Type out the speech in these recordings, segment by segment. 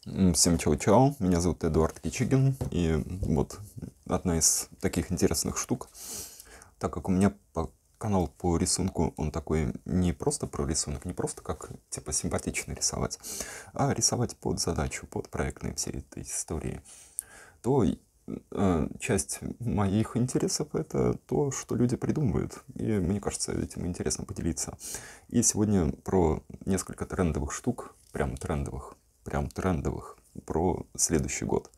Всем чао-чао, меня зовут Эдуард Кичигин, и вот одна из таких интересных штук, так как у меня канал по рисунку, он такой не просто про рисунок, не просто как типа симпатично рисовать, а рисовать под задачу, под проектные всей этой истории, то часть моих интересов это то, что люди придумывают, и мне кажется, этим интересно поделиться. И сегодня про несколько трендовых штук, прям трендовых, про следующий год.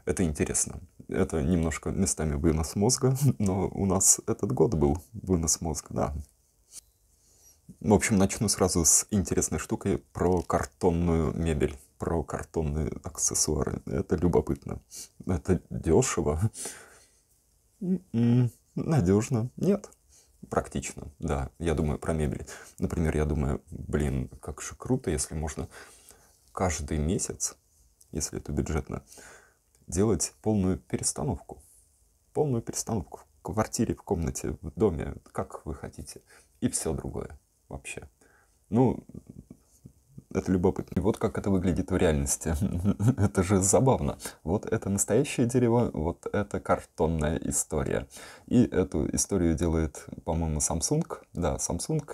Это интересно. Это немножко местами вынос мозга, но у нас этот год был вынос мозга, да. В общем, начну сразу с интересной штукой про картонную мебель, про картонные аксессуары. Это любопытно. Это дешево. Надежно. Нет. Практично, да. Я думаю про мебель. Например, я думаю, блин, как же круто, если можно каждый месяц, если это бюджетно, делать полную перестановку. Полную перестановку в квартире, в комнате, в доме, как вы хотите. И все другое вообще. Ну, это любопытно. И вот как это выглядит в реальности. Это же забавно. Вот это настоящее дерево, вот это картонная история. И эту историю делает, по-моему, Samsung. Да, Samsung,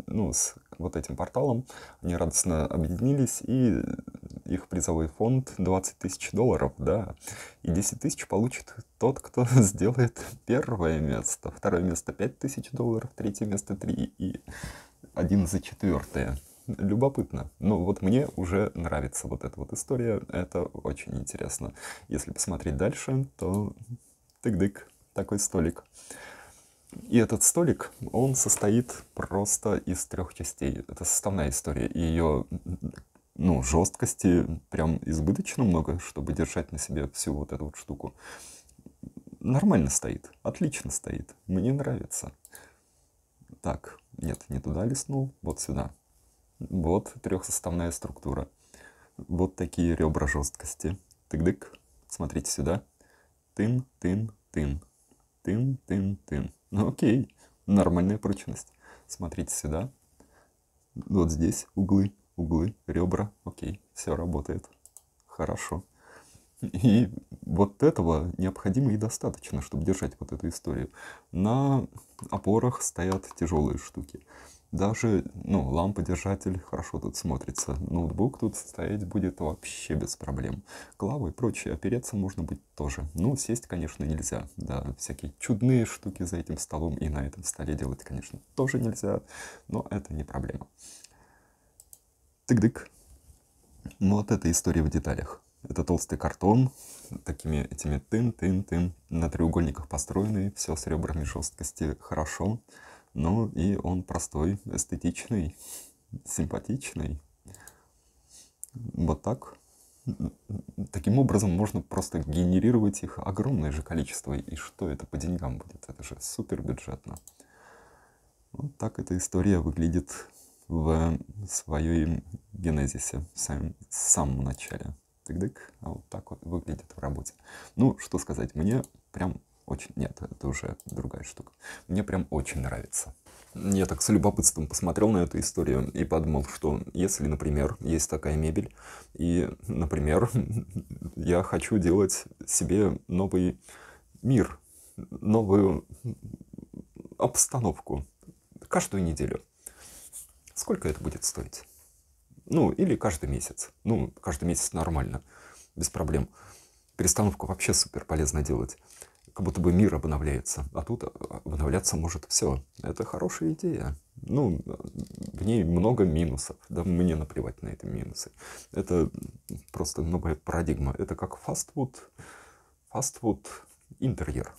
ну, с вот этим порталом. Они радостно объединились, и их призовой фонд $20 000, да. И 10 000 получит тот, кто сделает первое место. Второе место $5000, третье место 3 и один за четвертое. Любопытно. Но вот мне уже нравится вот эта вот история. Это очень интересно. Если посмотреть дальше, то тык-дык, такой столик. И этот столик, он состоит просто из 3 частей. Это составная история. И ее, ну, жесткости прям избыточно много, чтобы держать на себе всю вот эту вот штуку. Нормально стоит. Отлично стоит. Мне нравится. Так, нет, не туда листнул. Вот сюда. Вот трехсоставная структура. Вот такие ребра жесткости. Тык-дык. Смотрите сюда. Тын-тын-тын. Тын-тын-тын. Ну окей. Нормальная прочность. Смотрите сюда. Вот здесь углы, ребра. Окей. Все работает. Хорошо. И вот этого необходимо и достаточно, чтобы держать вот эту историю. На опорах стоят тяжелые штуки. Даже, ну, лампа-держатель хорошо тут смотрится. Ноутбук тут стоять будет вообще без проблем. Клавы и прочее, опереться можно будет тоже. Ну, сесть, конечно, нельзя. Да, всякие чудные штуки за этим столом и на этом столе делать, конечно, тоже нельзя. Но это не проблема. Тык-дык. Вот эта история в деталях. Это толстый картон, такими этими тын-тын-тын, на треугольниках построенный, все с ребрами жесткости хорошо. Ну и он простой, эстетичный, симпатичный. Вот так. Таким образом можно просто генерировать их огромное же количество. И что это по деньгам будет? Это же супер бюджетно. Вот так эта история выглядит в своем генезисе, в самом начале. Тык-дык, а вот так вот выглядит в работе. Ну, что сказать, мне прям очень... Нет, это уже другая штука. Мне прям очень нравится. Я так с любопытством посмотрел на эту историю и подумал, что если, например, есть такая мебель, и, например, я хочу делать себе новый мир, новую обстановку каждую неделю, сколько это будет стоить? Ну, или каждый месяц. Ну, каждый месяц нормально, без проблем. Перестановку вообще супер полезно делать. Как будто бы мир обновляется. А тут обновляться может все. Это хорошая идея. Ну, в ней много минусов. Да мне наплевать на эти минусы. Это просто новая парадигма. Это как фастфуд интерьер.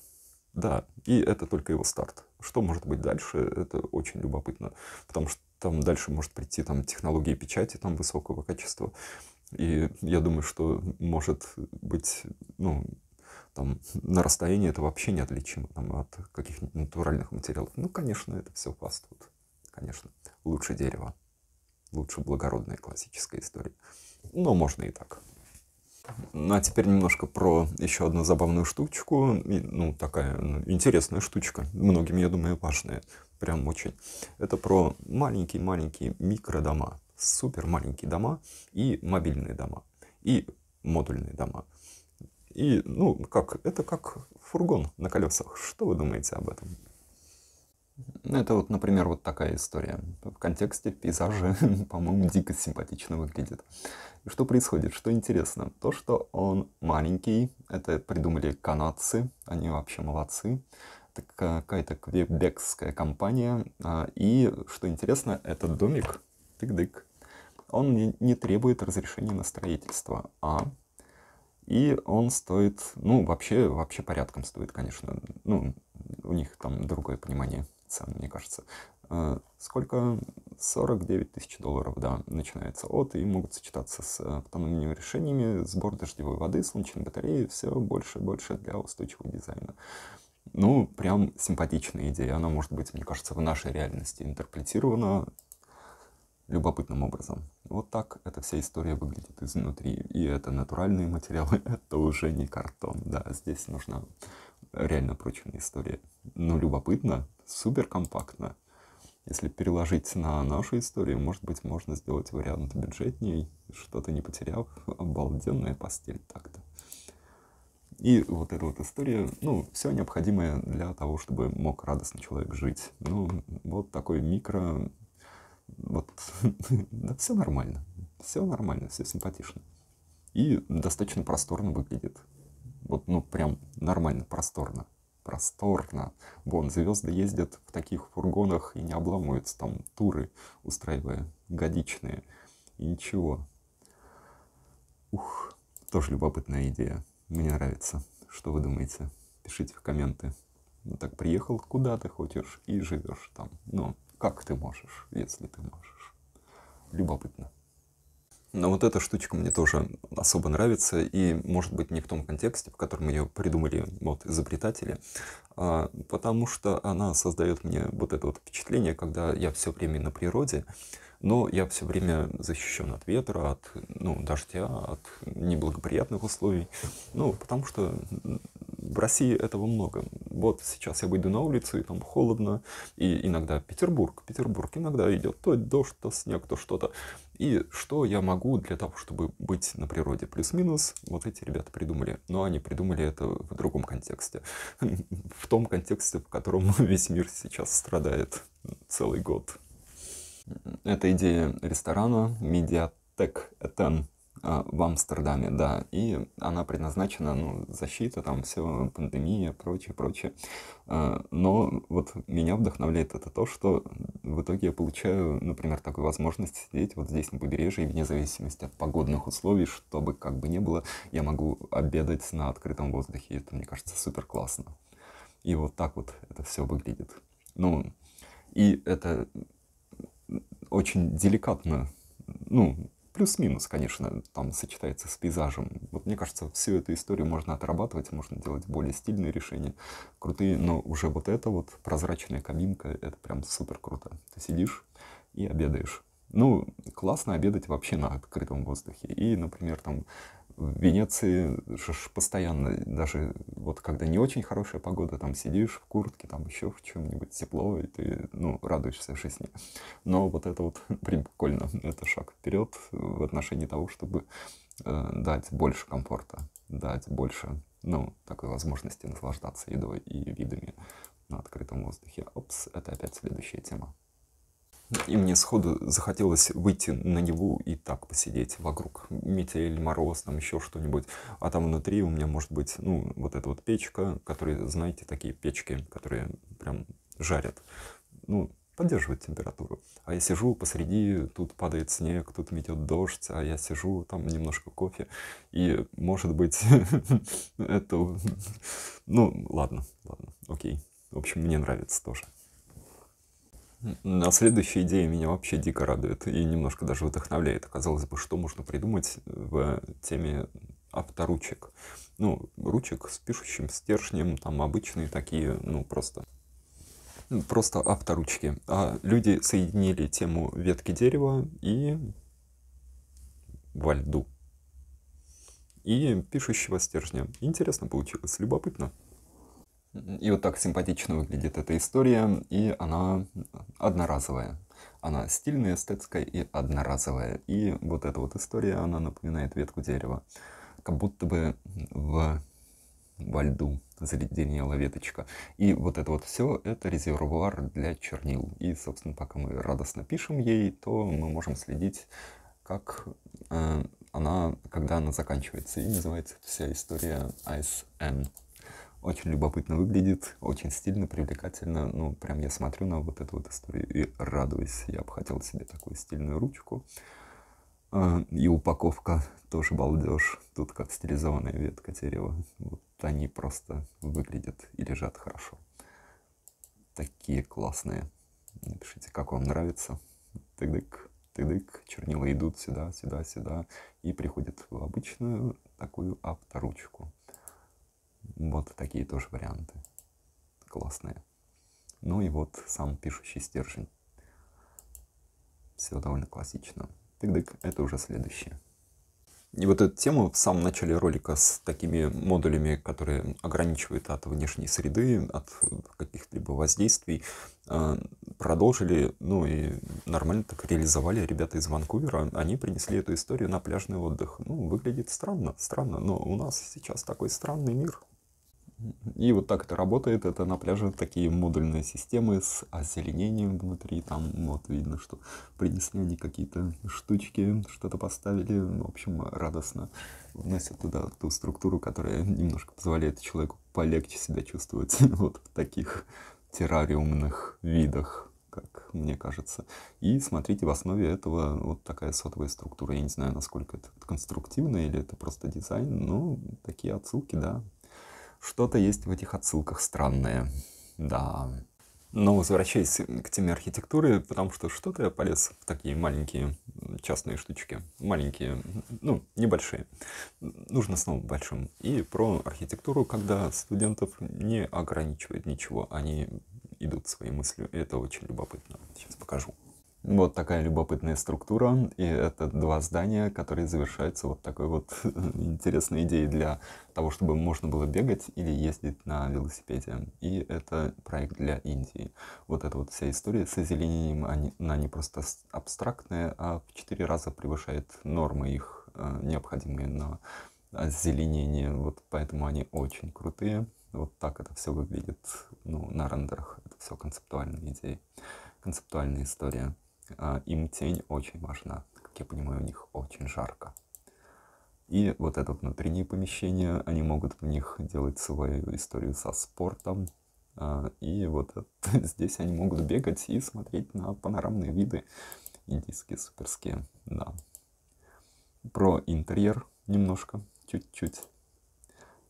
Да, и это только его старт. Что может быть дальше, это очень любопытно. Потому что там дальше может прийти там технологии печати там высокого качества. И я думаю, что может быть, ну, там на расстоянии это вообще неотличимо там, от каких-нибудь натуральных материалов. Ну, конечно, это все фастфуд. Конечно, лучше дерево, лучше благородная классическая история. Но можно и так. Ну, а теперь немножко про еще одну забавную штучку. Ну, такая интересная штучка. Многим, я думаю, важная. Прям очень. Это про маленькие-маленькие микродома. Супер маленькие дома и мобильные дома. и модульные дома. И, ну, это как фургон на колесах. Что вы думаете об этом? Это вот, например, вот такая история. В контексте пейзажа, по-моему, дико симпатично выглядит. И что происходит? Что интересно? То, что он маленький, это придумали канадцы, они вообще молодцы. Это какая-то квебекская компания. И, что интересно, этот домик, тык-дык, он не требует разрешения на строительство. И он стоит, ну, вообще порядком стоит, конечно. Ну, у них там другое понимание цен, мне кажется. Сколько? 49 тысяч долларов, да, начинается от, и могут сочетаться с автономными решениями, сбор дождевой воды, солнечной батареи, все больше и больше для устойчивого дизайна. Ну, прям симпатичная идея. Она может быть, мне кажется, в нашей реальности интерпретирована любопытным образом. Вот так эта вся история выглядит изнутри. И это натуральные материалы, это уже не картон. Да, здесь нужна реально прочная история. Но любопытно, супер компактно. Если переложить на нашу историю, может быть, можно сделать вариант бюджетней, что-то не потеряв. Обалденная постель так-то. И вот эта вот история, ну, все необходимое для того, чтобы мог радостный человек жить. Ну, вот такой микро... Вот, да, все нормально, все симпатично. И достаточно просторно выглядит. Вот, ну, прям нормально, просторно. Просторно. Вон, звезды ездят в таких фургонах и не обламываются, там туры устраивая, годичные. И ничего. Ух, тоже любопытная идея. Мне нравится. Что вы думаете? Пишите в комменты. Ну так приехал, куда ты хочешь, и живешь там. Ну, как ты можешь, если ты можешь. Любопытно. Но вот эта штучка мне тоже особо нравится, и, может быть, не в том контексте, в котором ее придумали вот изобретатели, потому что она создает мне вот это вот впечатление, когда я все время на природе, но я все время защищен от ветра, от, ну, дождя, от неблагоприятных условий. Ну, потому что в России этого много. Вот сейчас я выйду на улицу, и там холодно, и иногда Петербург иногда идет то дождь, то снег, то что-то. И что я могу для того, чтобы быть на природе? Плюс-минус вот эти ребята придумали. Но они придумали это в другом контексте. В том контексте, в котором весь мир сейчас страдает целый год. Это идея ресторана Медиатек Этен в Амстердаме, да, и она предназначена, ну, защита, там все, пандемия, прочее. Но вот меня вдохновляет это то, что в итоге я получаю, например, такую возможность сидеть вот здесь на побережье, вне зависимости от погодных условий, чтобы как бы ни было, я могу обедать на открытом воздухе. Это, мне кажется, супер классно. И вот так вот это все выглядит. Ну, и это очень деликатно, ну, плюс-минус, конечно, там сочетается с пейзажем. Вот мне кажется, всю эту историю можно отрабатывать, можно делать более стильные решения, крутые, но уже вот эта вот прозрачная кабинка, это прям супер круто. Ты сидишь и обедаешь. Ну, классно обедать вообще на открытом воздухе. И, например, там в Венеции же постоянно, даже вот когда не очень хорошая погода, там сидишь в куртке, там еще в чем-нибудь тепло, и ты, ну, радуешься жизни. Но вот это вот прикольно, это шаг вперед в отношении того, чтобы дать больше комфорта, дать больше, ну, такой возможности наслаждаться едой и видами на открытом воздухе. Опс, это опять следующая тема. И мне сходу захотелось выйти на Неву и так посидеть вокруг. Метель, мороз, там еще что-нибудь. А там внутри у меня может быть, ну, вот эта вот печка, которые, знаете, такие печки, которые прям жарят. Ну, поддерживают температуру. А я сижу посреди, тут падает снег, тут метет дождь, а я сижу, там немножко кофе. И, может быть, это... Ну, ладно, окей. В общем, мне нравится тоже. А следующая идея меня вообще дико радует и немножко даже вдохновляет. Казалось бы, что можно придумать в теме авторучек. Ну, ручек с пишущим стержнем, там обычные такие, ну, просто авторучки. А люди соединили тему ветки дерева и во льду. И пишущего стержня. Интересно получилось, любопытно. И вот так симпатично выглядит эта история, и она одноразовая. Она стильная, эстетская и одноразовая. И вот эта вот история, она напоминает ветку дерева. Как будто бы во льду заледенела веточка. И вот это вот все, это резервуар для чернил. И, собственно, пока мы радостно пишем ей, то мы можем следить, как когда она заканчивается. И называется вся история Ice N. Очень любопытно выглядит, очень стильно, привлекательно. Ну, прям я смотрю на вот эту вот историю и радуюсь. Я бы хотел себе такую стильную ручку. И упаковка тоже балдеж. Тут как стилизованная ветка дерева. Вот они просто выглядят и лежат хорошо. Такие классные. Напишите, как вам нравится. Тык-дык, тык-дык. Чернила идут сюда, сюда, сюда. И приходят в обычную такую авторучку. Вот такие тоже варианты. Классные. Ну и вот сам пишущий стержень. Все довольно классично. Тык-дык, это уже следующее. И вот эту тему в самом начале ролика с такими модулями, которые ограничивают от внешней среды, от каких-либо воздействий, продолжили, ну и нормально так реализовали ребята из Ванкувера. Они принесли эту историю на пляжный отдых. Ну, выглядит странно, но у нас сейчас такой странный мир. И вот так это работает. Это на пляже такие модульные системы с озеленением внутри. Там вот видно, что принесли они какие-то штучки, что-то поставили. В общем, радостно вносят туда ту структуру, которая немножко позволяет человеку полегче себя чувствовать вот в таких террариумных видах, как мне кажется. И смотрите, в основе этого вот такая сотовая структура. Я не знаю, насколько это конструктивно или это просто дизайн, но такие отсылки, да. Что-то есть в этих отсылках странное, да. Но возвращаясь к теме архитектуры, потому что что-то я полез в такие маленькие частные штучки. Маленькие, ну, небольшие. Нужно снова большим. И про архитектуру, когда студентов не ограничивает ничего. Они идут своей мыслью. И это очень любопытно. Сейчас покажу. Вот такая любопытная структура, и это два здания, которые завершаются вот такой вот интересной идеей для того, чтобы можно было бегать или ездить на велосипеде. И это проект для Индии. Вот эта вот вся история с озеленением, она не просто абстрактная, а в 4 раза превышает нормы их, необходимые на озеленение. Вот поэтому они очень крутые. Вот так это все выглядит, ну, на рендерах. Это все концептуальные идеи, концептуальная история. Им тень очень важна. Как я понимаю, у них очень жарко. И вот это вот внутренние помещения, они могут в них делать свою историю со спортом. И вот здесь они могут бегать и смотреть на панорамные виды. Индийские, суперские, да. Про интерьер немножко, чуть-чуть.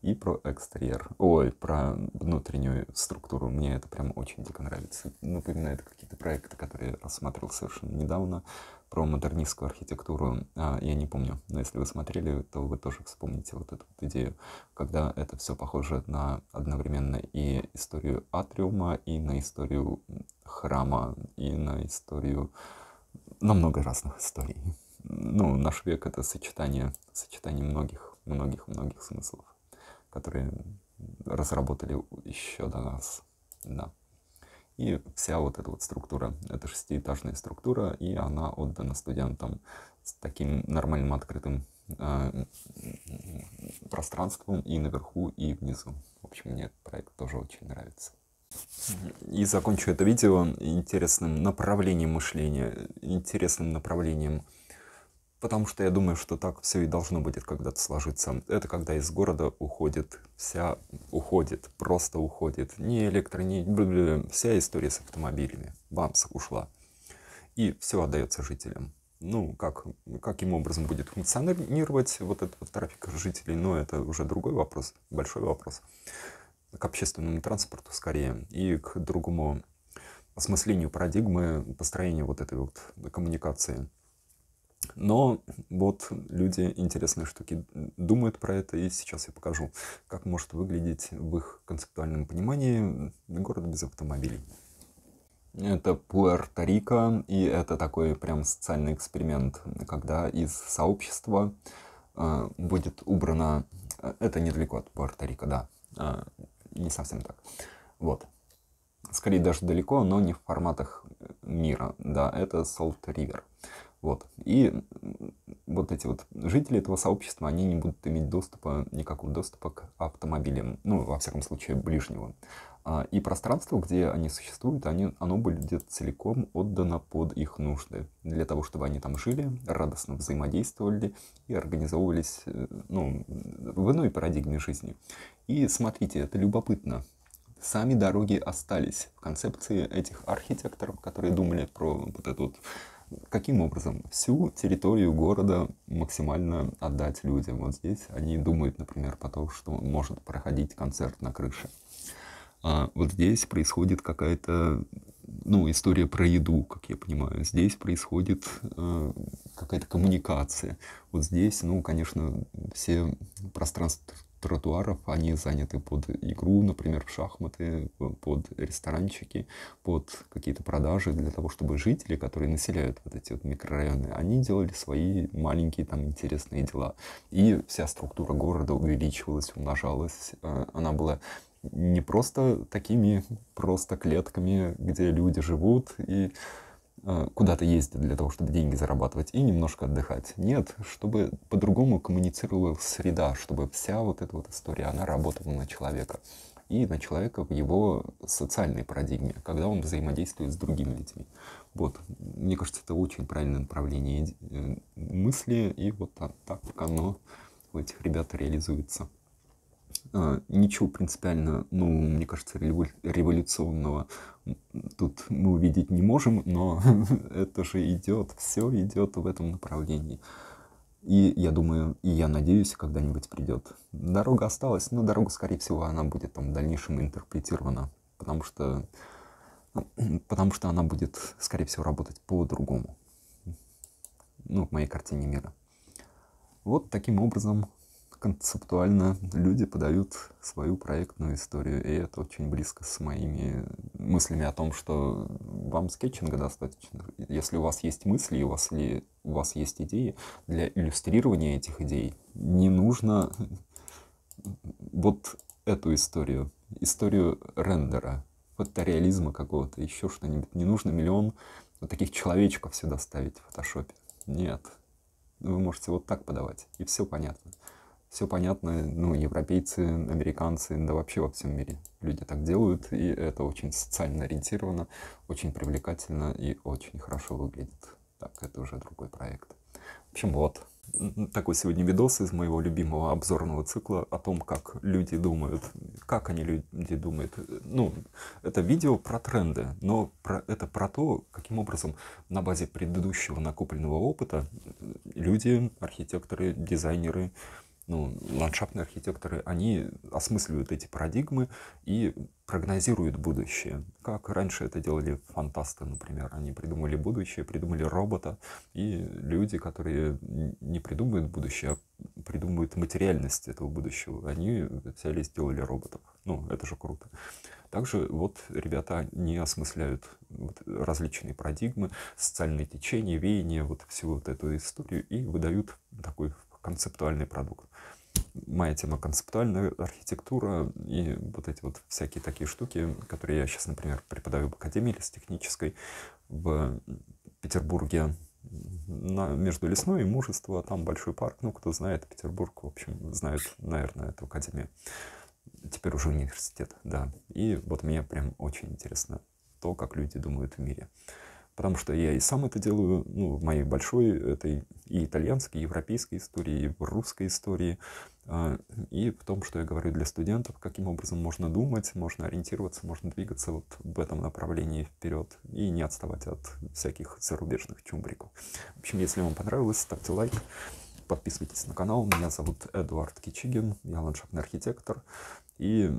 И про экстерьер. Ой, про внутреннюю структуру. Мне это прям очень дико нравится. Напоминает какие-то проекты, которые я рассматривал совершенно недавно. Про модернистскую архитектуру. Я не помню, но если вы смотрели, то вы тоже вспомните вот эту вот идею, когда это все похоже на одновременно и историю атриума, и на историю храма, и на историю... на много разных историй. Ну, наш век — это сочетание многих смыслов, которые разработали еще до нас, да. И вся вот эта вот структура, это 6-этажная структура, и она отдана студентам с таким нормальным открытым пространством и наверху, и внизу. В общем, мне этот проект тоже очень нравится. И закончу это видео интересным направлением мышления, интересным направлением. Потому что я думаю, что так все и должно будет когда-то сложиться. Это когда из города уходит, просто уходит. Не электро, не вся история с автомобилями. Бамс, ушла. И все отдается жителям. Ну, каким образом будет функционировать вот этот вот трафик жителей, но это уже другой вопрос, большой вопрос. К общественному транспорту скорее и к другому осмыслению парадигмы построения вот этой вот коммуникации. Но вот люди интересные штуки думают про это, и сейчас я покажу, как может выглядеть в их концептуальном понимании город без автомобилей. Это Пуэрто-Рико, и это такой прям социальный эксперимент, когда из сообщества будет убрано... Это недалеко от Пуэрто-Рико, да. не совсем так. Вот. Скорее даже далеко, но не в форматах мира. Да, это Salt River. Вот. И вот эти вот жители этого сообщества, они не будут иметь никакого доступа к автомобилям, ну, во всяком случае, ближнего. И пространство, где они существуют, оно будет целиком отдано под их нужды, для того, чтобы они там жили, радостно взаимодействовали и организовывались, ну, в иной парадигме жизни. И смотрите, это любопытно. Сами дороги остались в концепции этих архитекторов, которые думали про вот это вот, каким образом всю территорию города максимально отдать людям. Вот здесь они думают, например, про то, что может проходить концерт на крыше. А вот здесь происходит какая-то, ну, история про еду, как я понимаю. Здесь происходит какая-то коммуникация. Вот здесь, ну, конечно, все пространства тротуаров, они заняты под игру, например, в шахматы, под ресторанчики, под какие-то продажи, для того, чтобы жители, которые населяют вот эти вот микрорайоны, они делали свои маленькие там интересные дела. И вся структура города увеличивалась, умножалась. Она была не просто такими просто клетками, где люди живут и куда-то ездят для того, чтобы деньги зарабатывать и немножко отдыхать. Нет, чтобы по-другому коммуницировала среда, чтобы вся вот эта вот история, она работала на человека. И на человека в его социальной парадигме, когда он взаимодействует с другими людьми. Вот, мне кажется, это очень правильное направление мысли, и вот так оно у этих ребят реализуется. Ничего принципиально, ну, мне кажется, революционного тут мы увидеть не можем, но это же идет, все идет в этом направлении. И я думаю, и я надеюсь, когда-нибудь придет. Дорога осталась, но дорога, скорее всего, она будет там в дальнейшем интерпретирована, потому что она будет, скорее всего, работать по-другому. Ну, в моей картине мира. Вот таким образом концептуально люди подают свою проектную историю, и это очень близко с моими мыслями о том, что вам скетчинга достаточно. Если у вас есть мысли, у вас есть идеи, для иллюстрирования этих идей не нужно вот эту историю рендера, фотореализма какого-то, еще что-нибудь. Не нужно миллион вот таких человечков сюда ставить в фотошопе. Нет. Вы можете вот так подавать, и все понятно. Все понятно, ну, европейцы, американцы, да вообще во всем мире люди так делают, и это очень социально ориентировано, очень привлекательно и очень хорошо выглядит. Так, это уже другой проект. В общем, вот. Такой сегодня видос из моего любимого обзорного цикла о том, как люди думают. Как люди думают. Ну, это видео про тренды, но это про то, каким образом на базе предыдущего накопленного опыта люди, архитекторы, дизайнеры, ну, ландшафтные архитекторы, они осмысливают эти парадигмы и прогнозируют будущее. Как раньше это делали фантасты, например. Они придумали будущее, придумали робота. И люди, которые не придумывают будущее, а придумывают материальность этого будущего, они взяли и сделали роботов. Ну, это же круто. Также вот ребята не осмысляют вот различные парадигмы, социальные течения, веяния, вот всю вот эту историю и выдают такой концептуальный продукт. Моя тема — концептуальная архитектура и вот эти вот всякие такие штуки, которые я сейчас, например, преподаю в Академии лесотехнической в Петербурге, между Лесной и Мужество, там большой парк, ну, кто знает Петербург, в общем, знает, наверное, эту академию. Теперь уже университет, да. И вот мне прям очень интересно то, как люди думают в мире. Потому что я и сам это делаю, ну, в моей большой этой и итальянской, и европейской истории, и в русской истории, и в том, что я говорю для студентов, каким образом можно думать, можно ориентироваться, можно двигаться вот в этом направлении вперед и не отставать от всяких зарубежных чумбриков. В общем, если вам понравилось, ставьте лайк, подписывайтесь на канал. Меня зовут Эдуард Кичигин, я ландшафтный архитектор, и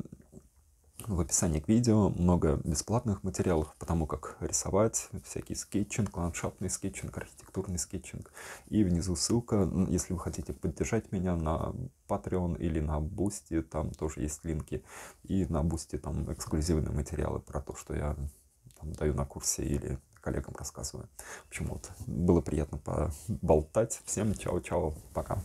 в описании к видео много бесплатных материалов по тому, как рисовать, всякий скетчинг, ландшафтный скетчинг, архитектурный скетчинг. И внизу ссылка, если вы хотите поддержать меня на Patreon или на Boosty, там тоже есть линки. И на Boosty там эксклюзивные материалы про то, что я там даю на курсе или коллегам рассказываю. В общем, вот, было приятно поболтать. Всем чао-чао, пока.